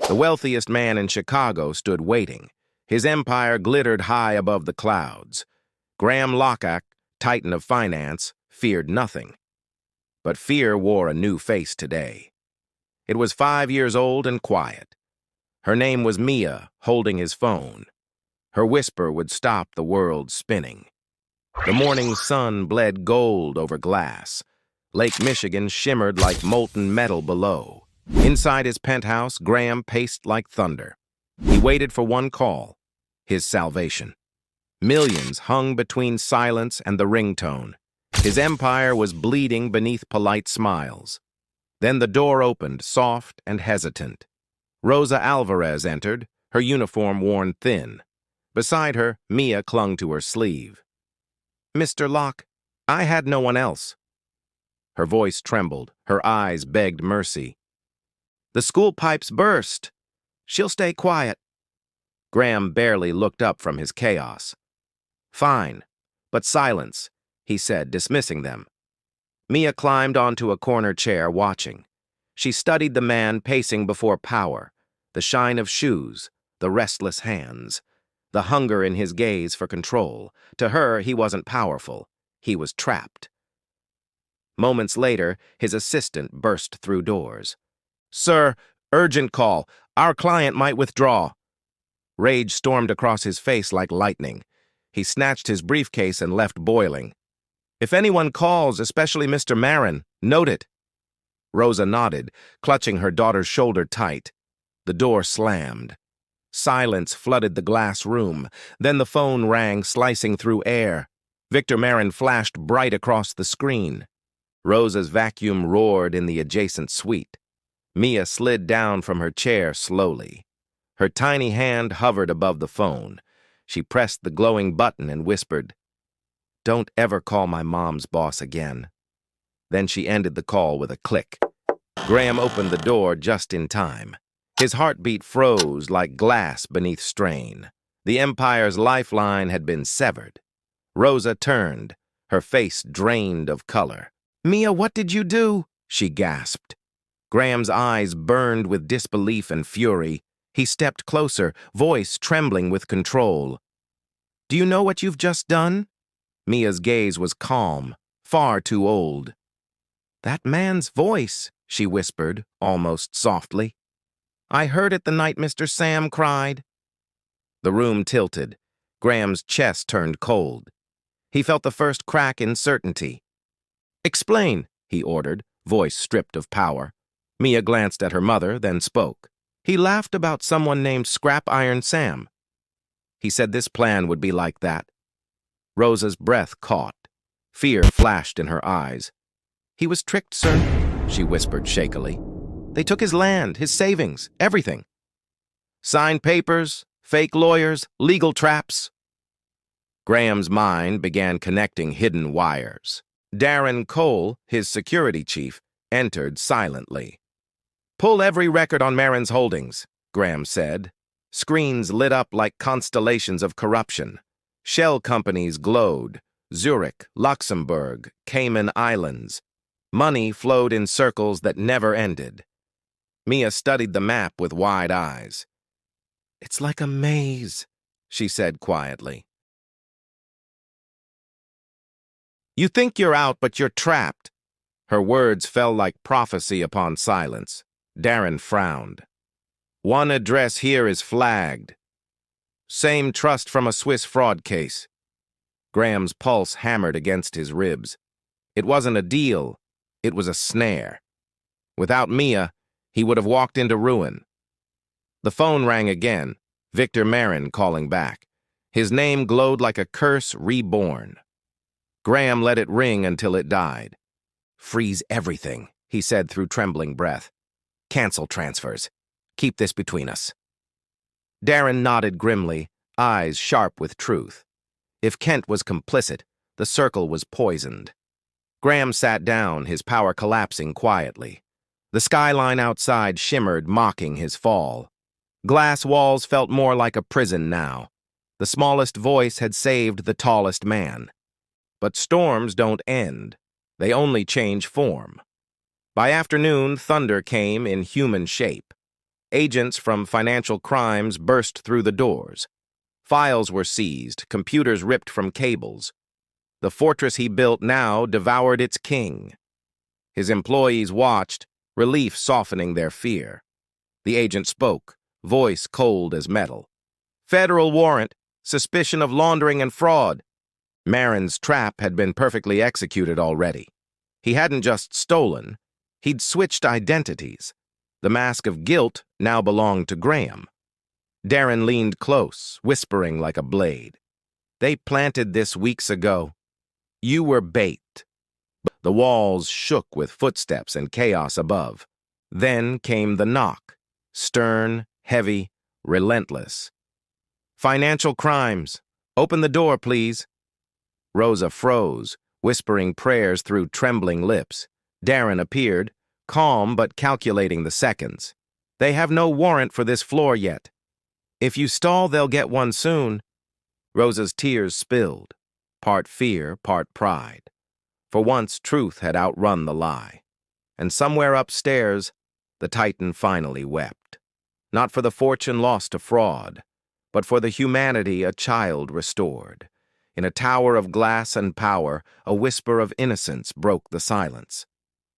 The wealthiest man in Chicago stood waiting. His empire glittered high above the clouds. Graham Lockach, titan of finance, feared nothing. But fear wore a new face today. It was 5 years old and quiet. Her name was Mia, holding his phone. Her whisper would stop the world spinning. The morning sun bled gold over glass. Lake Michigan shimmered like molten metal below. Inside his penthouse, Graham paced like thunder. He waited for one call, his salvation. Millions hung between silence and the ringtone. His empire was bleeding beneath polite smiles. Then the door opened, soft and hesitant. Rosa Alvarez entered, her uniform worn thin. Beside her, Mia clung to her sleeve. "Mr. Locke, I had no one else." Her voice trembled, her eyes begged mercy. "The school pipes burst. She'll stay quiet." Graham barely looked up from his chaos. "Fine, but silence," he said, dismissing them. Mia climbed onto a corner chair, watching. She studied the man pacing before power, the shine of shoes, the restless hands, the hunger in his gaze for control. To her, he wasn't powerful. He was trapped. Moments later, his assistant burst through doors. "Sir, urgent call. Our client might withdraw." Rage stormed across his face like lightning. He snatched his briefcase and left boiling. "If anyone calls, especially Mr. Marin, note it." Rosa nodded, clutching her daughter's shoulder tight. The door slammed. Silence flooded the glass room. Then the phone rang, slicing through air. Victor Marin flashed bright across the screen. Rosa's vacuum roared in the adjacent suite. Mia slid down from her chair slowly. Her tiny hand hovered above the phone. She pressed the glowing button and whispered, "Don't ever call my mom's boss again." Then she ended the call with a click. Graham opened the door just in time. His heartbeat froze like glass beneath strain. The Empire's lifeline had been severed. Rosa turned, her face drained of color. "Mia, what did you do?" she gasped. Graham's eyes burned with disbelief and fury. He stepped closer, voice trembling with control. "Do you know what you've just done?" Mia's gaze was calm, far too old. "That man's voice," she whispered, almost softly. "I heard it the night Mr. Sam cried." The room tilted. Graham's chest turned cold. He felt the first crack in certainty. "Explain," he ordered, voice stripped of power. Mia glanced at her mother, then spoke. "He laughed about someone named Scrap Iron Sam. He said this plan would be like that." Rosa's breath caught. Fear flashed in her eyes. "He was tricked, sir," she whispered shakily. "They took his land, his savings, everything. Signed papers, fake lawyers, legal traps." Graham's mind began connecting hidden wires. Darren Cole, his security chief, entered silently. "Pull every record on Marin's holdings," Graham said. Screens lit up like constellations of corruption. Shell companies glowed. Zurich, Luxembourg, Cayman Islands. Money flowed in circles that never ended. Mia studied the map with wide eyes. "It's like a maze," she said quietly. "You think you're out, but you're trapped." Her words fell like prophecy upon silence. Darren frowned. "One address here is flagged. Same trust from a Swiss fraud case." Graham's pulse hammered against his ribs. It wasn't a deal. It was a snare. Without Mia, he would have walked into ruin. The phone rang again, Victor Marin calling back. His name glowed like a curse reborn. Graham let it ring until it died. "Freeze everything," he said through trembling breath. "Cancel transfers. Keep this between us." Darren nodded grimly, eyes sharp with truth. If Kent was complicit, the circle was poisoned. Graham sat down, his power collapsing quietly. The skyline outside shimmered, mocking his fall. Glass walls felt more like a prison now. The smallest voice had saved the tallest man. But storms don't end. They only change form. By afternoon, thunder came in human shape. Agents from financial crimes burst through the doors. Files were seized, computers ripped from cables. The fortress he built now devoured its king. His employees watched, relief softening their fear. The agent spoke, voice cold as metal. "Federal warrant, suspicion of laundering and fraud." Marin's trap had been perfectly executed already. He hadn't just stolen, he'd switched identities. The mask of guilt now belonged to Graham. Darren leaned close, whispering like a blade. "They planted this weeks ago. You were bait." The walls shook with footsteps and chaos above. Then came the knock, stern, heavy, relentless. "Financial crimes. Open the door, please." Rosa froze, whispering prayers through trembling lips. Darren appeared, calm but calculating the seconds. "They have no warrant for this floor yet. If you stall, they'll get one soon." Rosa's tears spilled, part fear, part pride. For once, truth had outrun the lie. And somewhere upstairs, the Titan finally wept. Not for the fortune lost to fraud, but for the humanity a child restored. In a tower of glass and power, a whisper of innocence broke the silence.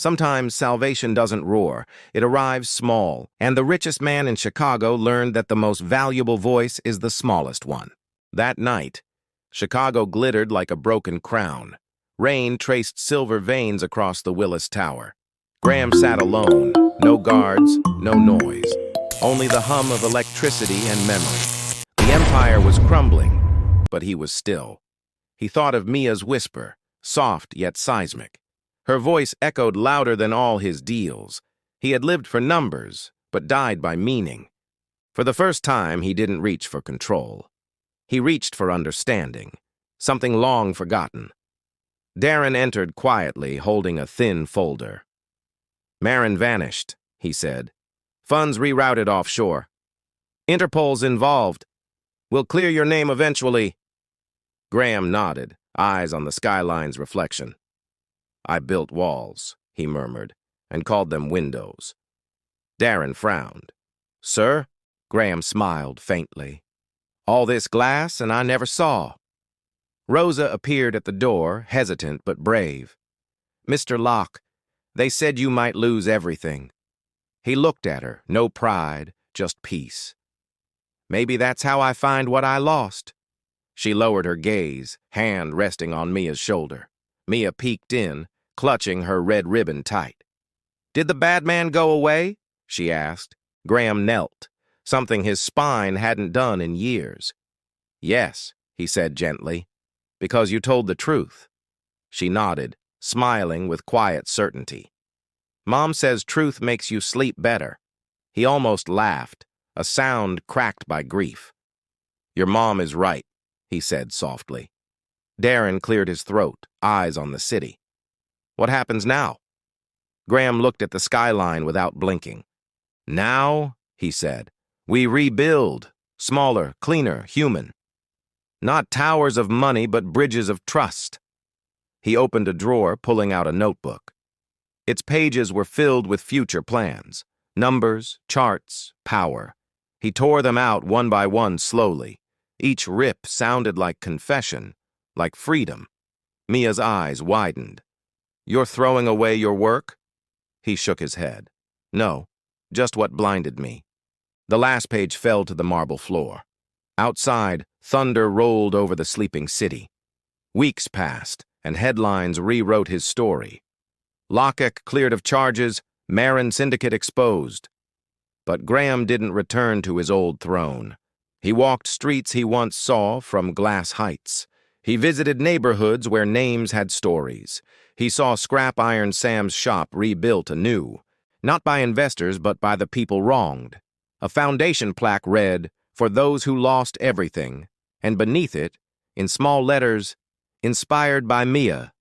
Sometimes salvation doesn't roar, it arrives small, and the richest man in Chicago learned that the most valuable voice is the smallest one. That night, Chicago glittered like a broken crown. Rain traced silver veins across the Willis Tower. Graham sat alone, no guards, no noise, only the hum of electricity and memory. The empire was crumbling, but he was still. He thought of Mia's whisper, soft yet seismic. Her voice echoed louder than all his deals. He had lived for numbers, but died by meaning. For the first time, he didn't reach for control. He reached for understanding, something long forgotten. Darren entered quietly, holding a thin folder. "Marin vanished," he said. "Funds rerouted offshore. Interpol's involved. We'll clear your name eventually." Graham nodded, eyes on the skyline's reflection. "I built walls," he murmured, and called them windows. Darren frowned. "Sir?" Graham smiled faintly. "All this glass and I never saw." Rosa appeared at the door, hesitant but brave. "Mr. Locke, they said you might lose everything." He looked at her, no pride, just peace. "Maybe that's how I find what I lost." She lowered her gaze, hand resting on Mia's shoulder. Mia peeked in, clutching her red ribbon tight. "Did the bad man go away?" she asked. Graham knelt, something his spine hadn't done in years. "Yes," he said gently, "because you told the truth." She nodded, smiling with quiet certainty. "Mom says truth makes you sleep better." He almost laughed, a sound cracked by grief. "Your mom is right," he said softly. Darren cleared his throat, eyes on the city. "What happens now?" Graham looked at the skyline without blinking. "Now," he said, "we rebuild, smaller, cleaner, human. Not towers of money, but bridges of trust." He opened a drawer, pulling out a notebook. Its pages were filled with future plans, numbers, charts, power. He tore them out one by one slowly. Each rip sounded like confession, like freedom. Mia's eyes widened. "You're throwing away your work?" He shook his head. "No, just what blinded me." The last page fell to the marble floor. Outside, thunder rolled over the sleeping city. Weeks passed, and headlines rewrote his story. Locke cleared of charges, Marin Syndicate exposed. But Graham didn't return to his old throne. He walked streets he once saw from glass heights. He visited neighborhoods where names had stories. He saw Scrap Iron Sam's shop rebuilt anew, not by investors but by the people wronged. A foundation plaque read, "For those who lost everything," and beneath it, in small letters, "Inspired by Mia."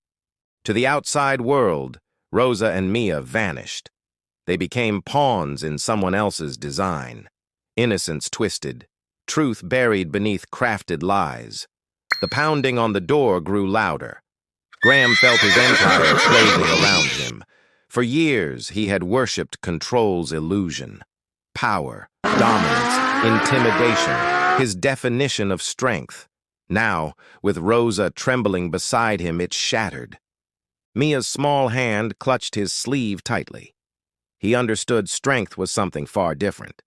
To the outside world, Rosa and Mia vanished. They became pawns in someone else's design. Innocence twisted, truth buried beneath crafted lies. The pounding on the door grew louder. Graham felt his empire closing around him. For years, he had worshipped control's illusion. power, dominance, intimidation, his definition of strength. Now, with Rosa trembling beside him, it shattered. Mia's small hand clutched his sleeve tightly. He understood strength was something far different.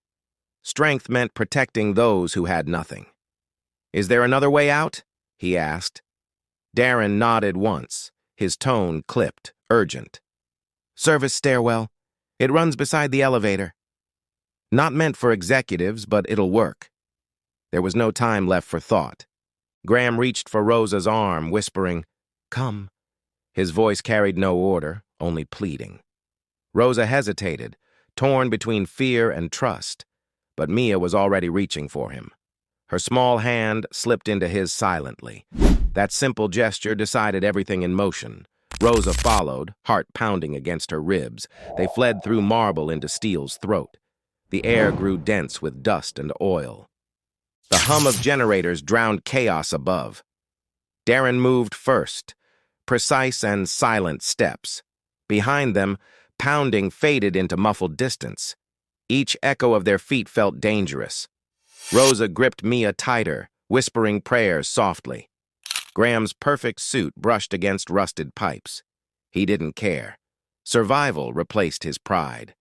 Strength meant protecting those who had nothing. "Is there another way out?" he asked. Darren nodded once, his tone clipped, urgent. "Service stairwell. It runs beside the elevator. Not meant for executives, but it'll work." There was no time left for thought. Graham reached for Rosa's arm, whispering, "Come." His voice carried no order, only pleading. Rosa hesitated, torn between fear and trust, but Mia was already reaching for him. Her small hand slipped into his silently. That simple gesture decided everything in motion. Rosa followed, heart pounding against her ribs. They fled through marble into steel's throat. The air grew dense with dust and oil. The hum of generators drowned chaos above. Darren moved first, precise and silent steps. Behind them, pounding faded into muffled distance. Each echo of their feet felt dangerous. Rosa gripped Mia tighter, whispering prayers softly. Graham's perfect suit brushed against rusted pipes. He didn't care. Survival replaced his pride.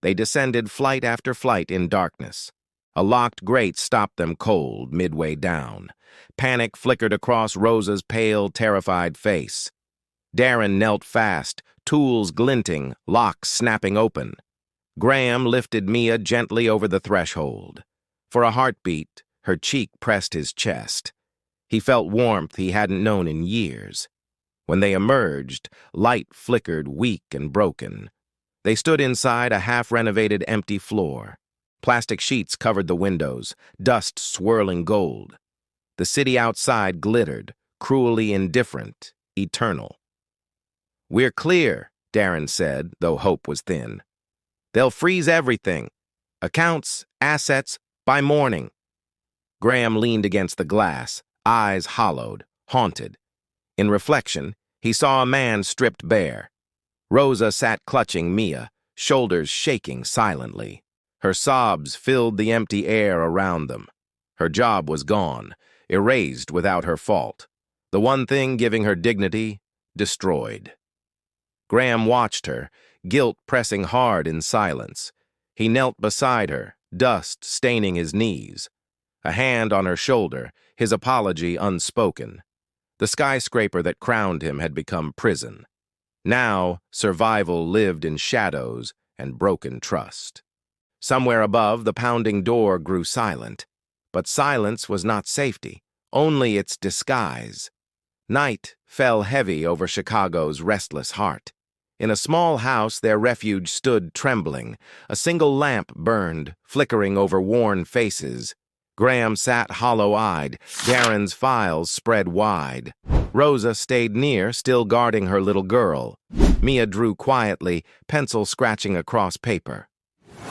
They descended flight after flight in darkness. A locked grate stopped them cold midway down. Panic flickered across Rosa's pale, terrified face. Darren knelt fast, tools glinting, locks snapping open. Graham lifted Mia gently over the threshold. For a heartbeat, her cheek pressed his chest. He felt warmth he hadn't known in years. When they emerged, light flickered weak and broken. They stood inside a half-renovated empty floor. Plastic sheets covered the windows, dust swirling gold. The city outside glittered, cruelly indifferent, eternal. "We're clear," Darren said, though hope was thin. "They'll freeze everything. Accounts, assets, by morning." Graham leaned against the glass, eyes hollowed, haunted. In reflection, he saw a man stripped bare. Rosa sat clutching Mia, shoulders shaking silently. Her sobs filled the empty air around them. Her job was gone, erased without her fault. The one thing giving her dignity, destroyed. Graham watched her, guilt pressing hard in silence. He knelt beside her, dust staining his knees. A hand on her shoulder, his apology unspoken. The skyscraper that crowned him had become prison. Now, survival lived in shadows and broken trust. Somewhere above, the pounding door grew silent. But silence was not safety, only its disguise. Night fell heavy over Chicago's restless heart. In a small house, their refuge stood trembling. A single lamp burned, flickering over worn faces. Graham sat hollow-eyed, Darren's files spread wide. Rosa stayed near, still guarding her little girl. Mia drew quietly, pencil scratching across paper.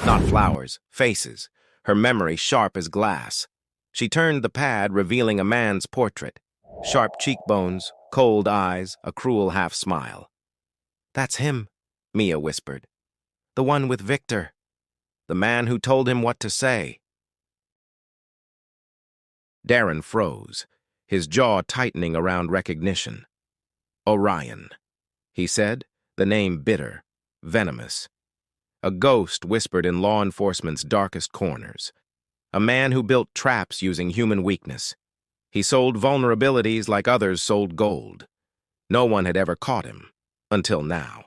Not flowers, faces, her memory sharp as glass. She turned the pad, revealing a man's portrait. Sharp cheekbones, cold eyes, a cruel half-smile. "That's him," Mia whispered. "The one with Victor. The man who told him what to say." Darren froze, his jaw tightening around recognition. "Orion," he said, the name bitter, venomous. A ghost whispered in law enforcement's darkest corners. A man who built traps using human weakness. He sold vulnerabilities like others sold gold. No one had ever caught him, until now.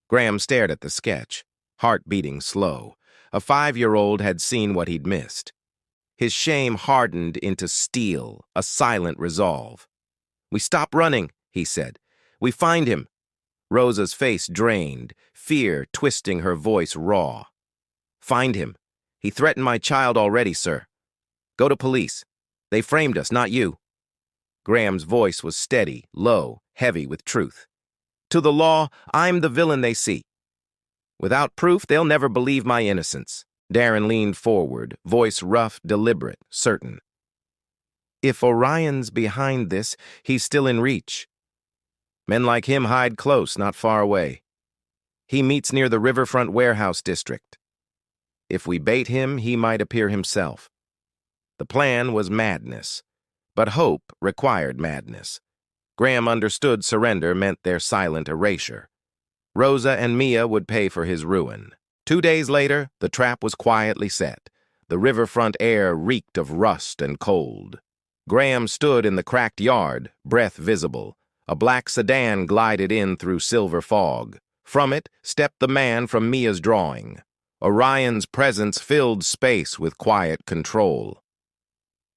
Graham stared at the sketch, heart beating slow. A 5-year-old had seen what he'd missed. His shame hardened into steel, a silent resolve. "We stop running," he said. "We find him." Rosa's face drained, fear twisting her voice raw. "Find him. He threatened my child already, sir. Go to police. They framed us, not you." Graham's voice was steady, low, heavy with truth. "To the law, I'm the villain they see. Without proof, they'll never believe my innocence." Darren leaned forward, voice rough, deliberate, certain. "If Orion's behind this, he's still in reach. Men like him hide close, not far away. He meets near the riverfront warehouse district." If we bait him, he might appear himself. The plan was madness, but hope required madness. Graham understood surrender meant their silent erasure. Rosa and Mia would pay for his ruin. 2 days later, the trap was quietly set. The riverfront air reeked of rust and cold. Graham stood in the cracked yard, breath visible. A black sedan glided in through silver fog. From it stepped the man from Mia's drawing. Orion's presence filled space with quiet control.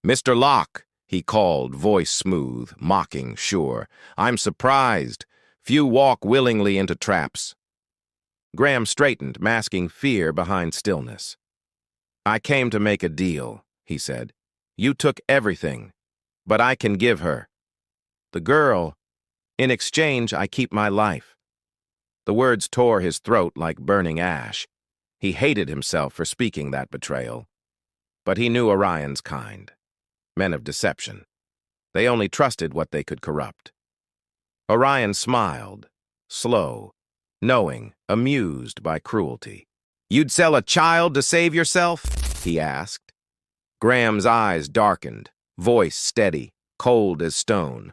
"Mr. Locke," he called, voice smooth, mocking, sure. "I'm surprised. Few walk willingly into traps." Graham straightened, masking fear behind stillness. "I came to make a deal," he said. "You took everything, but I can give her. The girl. In exchange, I keep my life." The words tore his throat like burning ash. He hated himself for speaking that betrayal. But he knew Orion's kind. Men of deception. They only trusted what they could corrupt. Orion smiled, slow, knowing, amused by cruelty. "You'd sell a child to save yourself?" he asked. Graham's eyes darkened, voice steady, cold as stone.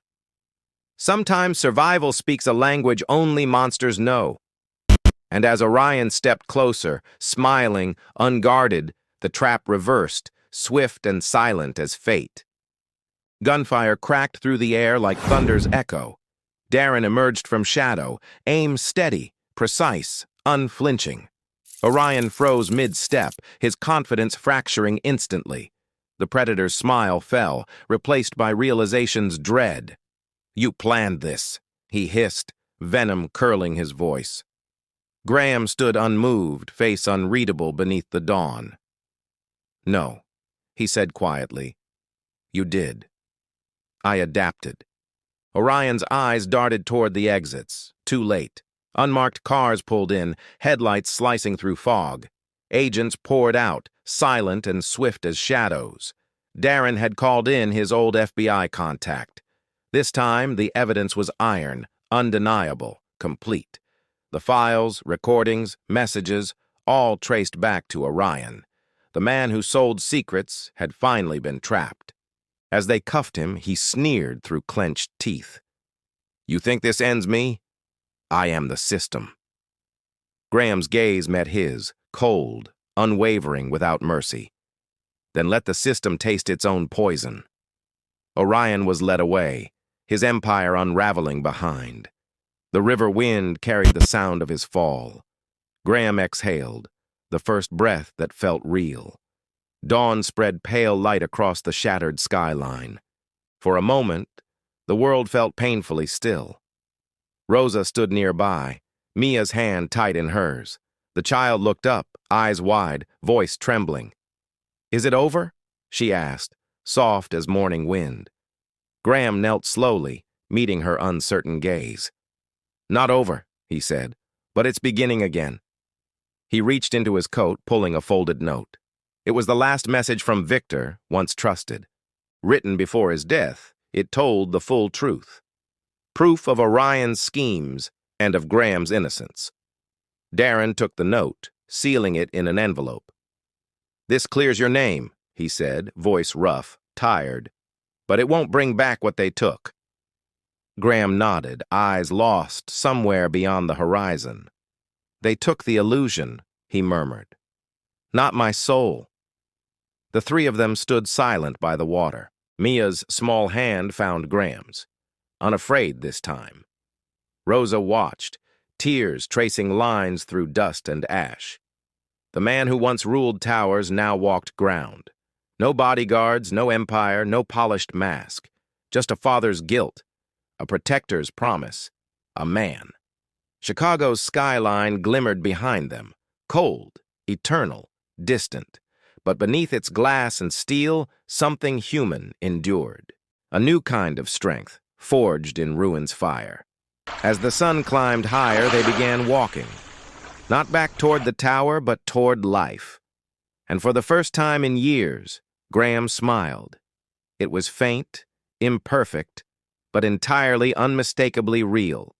"Sometimes survival speaks a language only monsters know." And as Orion stepped closer, smiling, unguarded, the trap reversed, swift and silent as fate. Gunfire cracked through the air like thunder's echo. Darren emerged from shadow, aim steady, precise, unflinching. Orion froze mid-step, his confidence fracturing instantly. The predator's smile fell, replaced by realization's dread. "You planned this," he hissed, venom curling his voice. Graham stood unmoved, face unreadable beneath the dawn. "No," he said quietly. "You did. I adapted." Orion's eyes darted toward the exits. Too late. Unmarked cars pulled in, headlights slicing through fog. Agents poured out, silent and swift as shadows. Darren had called in his old FBI contact. This time, the evidence was iron, undeniable, complete. The files, recordings, messages, all traced back to Orion. The man who sold secrets had finally been trapped. As they cuffed him, he sneered through clenched teeth. "You think this ends me? I am the system." Graham's gaze met his, cold, unwavering, without mercy. "Then let the system taste its own poison." Orion was led away, his empire unraveling behind. The river wind carried the sound of his fall. Graham exhaled, the first breath that felt real. Dawn spread pale light across the shattered skyline. For a moment, the world felt painfully still. Rosa stood nearby, Mia's hand tight in hers. The child looked up, eyes wide, voice trembling. "Is it over?" she asked, soft as morning wind. Graham knelt slowly, meeting her uncertain gaze. "Not over," he said, "but it's beginning again." He reached into his coat, pulling a folded note. It was the last message from Victor, once trusted. Written before his death, it told the full truth. Proof of Orion's schemes and of Graham's innocence. Darren took the note, sealing it in an envelope. "This clears your name," he said, voice rough, tired. "But it won't bring back what they took." Graham nodded, eyes lost somewhere beyond the horizon. "They took the illusion," he murmured. "Not my soul." The three of them stood silent by the water. Mia's small hand found Graham's. Unafraid this time. Rosa watched, tears tracing lines through dust and ash. The man who once ruled towers now walked ground. No bodyguards, no empire, no polished mask. Just a father's guilt, a protector's promise, a man. Chicago's skyline glimmered behind them, cold, eternal, distant. But beneath its glass and steel, something human endured. A new kind of strength, forged in ruin's fire. As the sun climbed higher, they began walking. Not back toward the tower, but toward life. And for the first time in years, Graham smiled. It was faint, imperfect, but entirely unmistakably real.